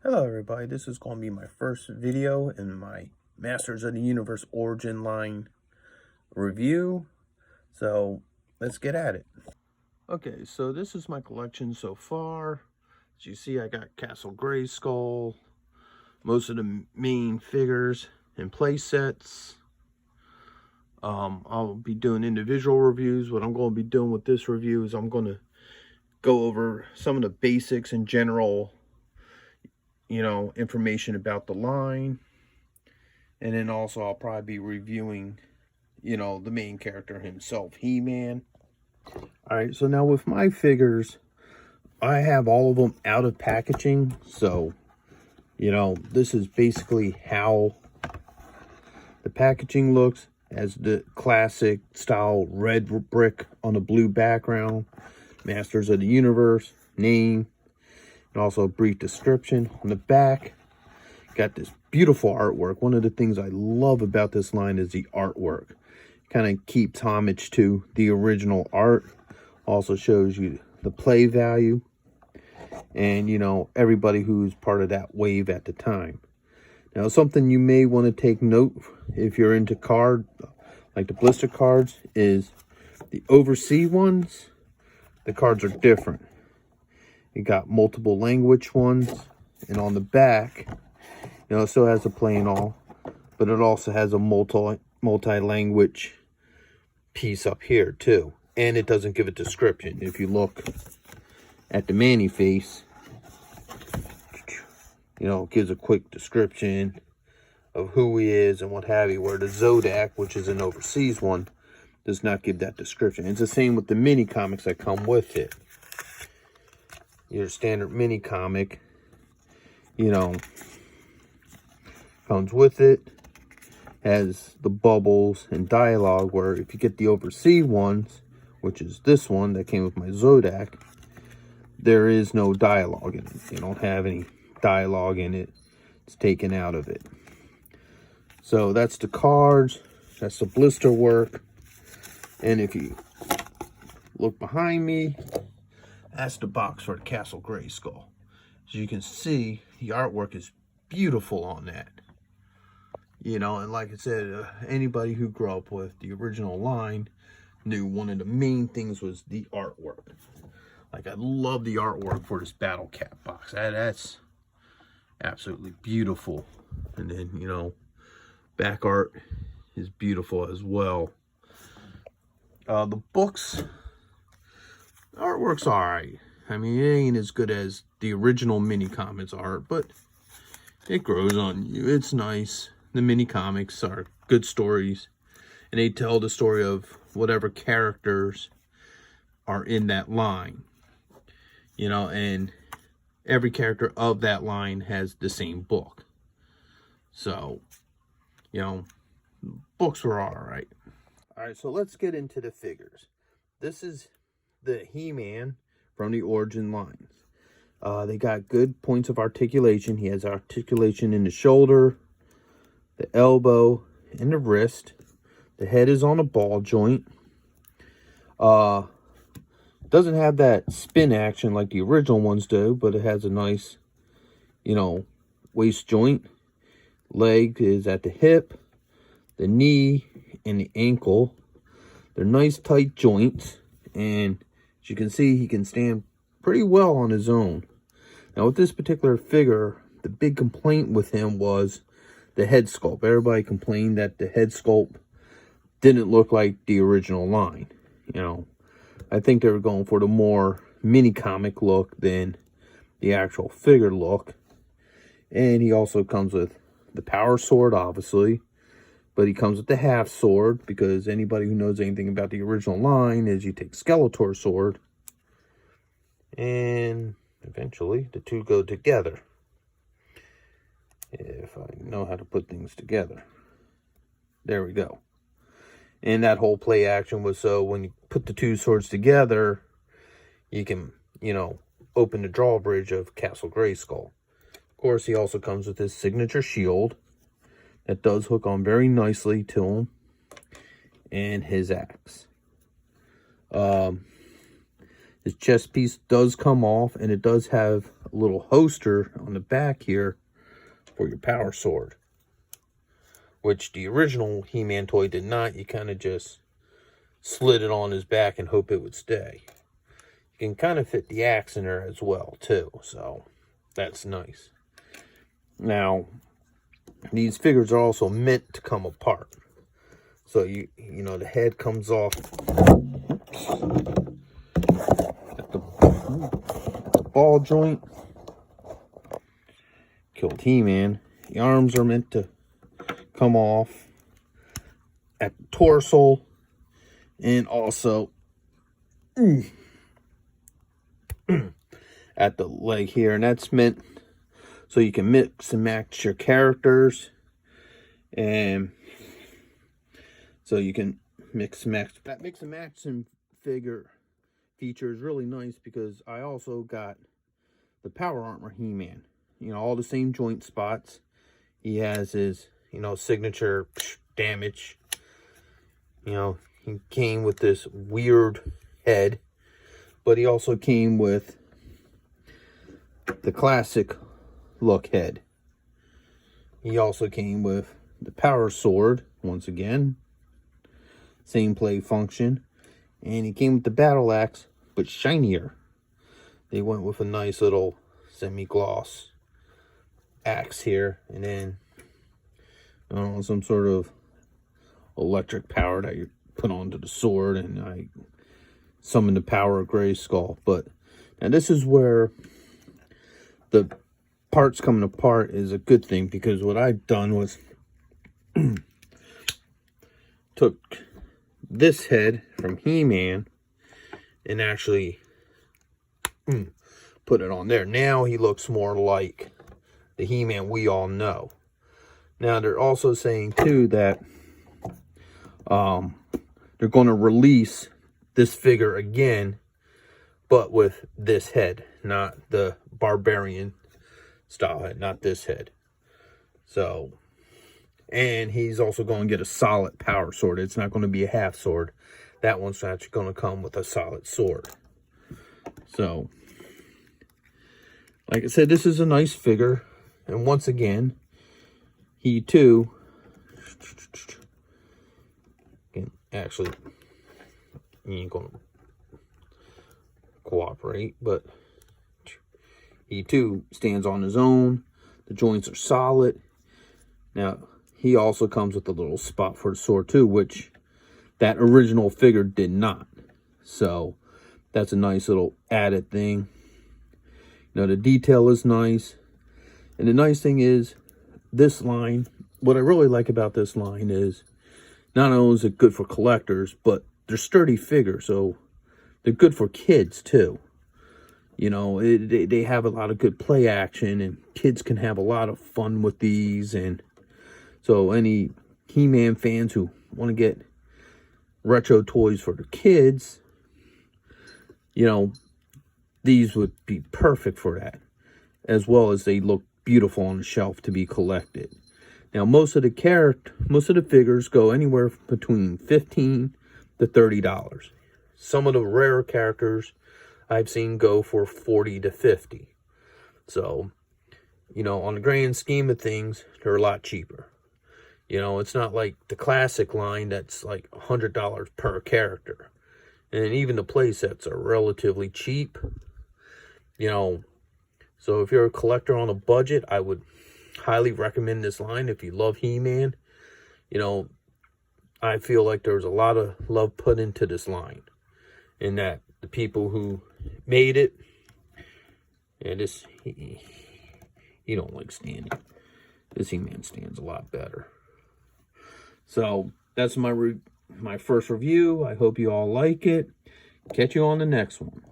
Hello everybody, this is going to be my first video in my Masters of the Universe Origin line review, so let's get at it. Okay, so this is my collection so far. As you see, I got Castle Grayskull, most of the main figures and play sets. I'll be doing individual reviews. What I'm going to be doing with this review is I'm going to go over some of the basics and general information about the line, and then also I'll probably be reviewing the main character himself, He-Man. All right, so now with my figures, I have all of them out of packaging, so this is basically how the packaging looks, as the classic style red brick on a blue background, Masters of the Universe name, and also a brief description. On the back, got this beautiful artwork. One of the things I love about this line is the artwork. Kind of keeps homage to the original art. Also shows you the play value and everybody who's part of that wave at the time. Now, something you may want to take note if you're into card, like the blister cards, is the overseas ones, the cards are different. You got multiple language ones, and on the back, it still has a plain all, but it also has a multi-language piece up here too. And it doesn't give a description. If you look at the Manny face, it gives a quick description of who he is and what have you, where the Zodak, which is an overseas one, does not give that description. It's the same with the mini comics that come with it. Your standard mini comic, comes with it, has the bubbles and dialogue, where if you get the overseas ones, which is this one that came with my Zodak, there is no dialogue in it. You don't have any dialogue in it. It's taken out of it. So that's the cards, that's the blister work, and if you look behind me, that's the box for the Castle Grayskull. As you can see, the artwork is beautiful on that. And like I said, anybody who grew up with the original line knew one of the main things was the artwork. Like, I love the artwork for this Battle Cat box. That's absolutely beautiful. And then, back art is beautiful as well. The books, artwork's alright. I mean, it ain't as good as the original mini comics art, but it grows on you. It's nice. The mini comics are good stories, and they tell the story of whatever characters are in that line. And every character of that line has the same book. So, books were alright. Alright, so let's get into the figures. This is the He-Man from the Origin lines. They got good points of articulation. He has articulation in the shoulder, the elbow, and the wrist. The head is on a ball joint. Doesn't have that spin action like the original ones do, but it has a nice, waist joint. Leg is at the hip, the knee, and the ankle. They're nice tight joints, and as you can see, he can stand pretty well on his own. Now, with this particular figure, the big complaint with him was the head sculpt. Everybody complained that the head sculpt didn't look like the original line. I think they were going for the more mini comic look than the actual figure look. And he also comes with the power sword, obviously, but he comes with the half sword, because anybody who knows anything about the original line is you take Skeletor's sword, and eventually the two go together. If I know how to put things together. There we go. And that whole play action was so when you put the two swords together, you can, open the drawbridge of Castle Grayskull. Of course, he also comes with his signature shield that does hook on very nicely to him, and his axe. His chest piece does come off, and it does have a little holster on the back here for your power sword, which the original He-Man toy did not. You kind of just slid it on his back and hope it would stay. You can kind of fit the axe in there as well too, so that's nice. Now, these figures are also meant to come apart. So you know, the head comes off at the ball joint. Killed He-Man. The arms are meant to come off at the torso, and also at the leg here, and that's meant so you can mix and match your characters, and so you can mix and match. That mix and matching figure feature is really nice because I also got the Power Armor He-Man. You know, all the same joint spots. He has his, you know, signature damage. You know, he came with this weird head, but he also came with the classic look head. He also came with the power sword, once again. Same play function. And he came with the battle axe, but shinier. They went with a nice little semi-gloss axe here, and then I don't know, some sort of electric power that you put onto the sword, and I summoned the power of Grayskull. But now this is where the parts coming apart is a good thing, because what I've done was took this head from He-Man and actually put it on there. Now he looks more like the He-Man we all know. Now they're also saying too that they're going to release this figure again, but with this head, not the barbarian style head, not this head. So, and he's also going to get a solid power sword. It's not going to be a half sword. That one's actually going to come with a solid sword. So, like I said, this is a nice figure. And once again, he too can actually, he ain't going to cooperate, but he too stands on his own. The joints are solid. Now, he also comes with a little spot for the sword too, which that original figure did not. So that's a nice little added thing. You know, the detail is nice. And the nice thing is, this line, what I really like about this line is, not only is it good for collectors, but they're sturdy figures, so they're good for kids too. You know, they have a lot of good play action, and kids can have a lot of fun with these. And so any He-Man fans who want to get retro toys for the kids, you know, these would be perfect for that, as well as they look beautiful on the shelf to be collected. Now, most of the figures go anywhere between $15 to $30. Some of the rarer characters I've seen go for $40 to $50. So, you know, on the grand scheme of things, they're a lot cheaper. You know, it's not like the classic line that's like $100 per character. And even the play sets are relatively cheap. You know, so if you're a collector on a budget, I would highly recommend this line. If you love He-Man, you know, I feel like there's a lot of love put into this line. And that the people who made it, and this, he don't like standing. This He-Man stands a lot better. So that's my first review. I hope you all like it. Catch you on the next one.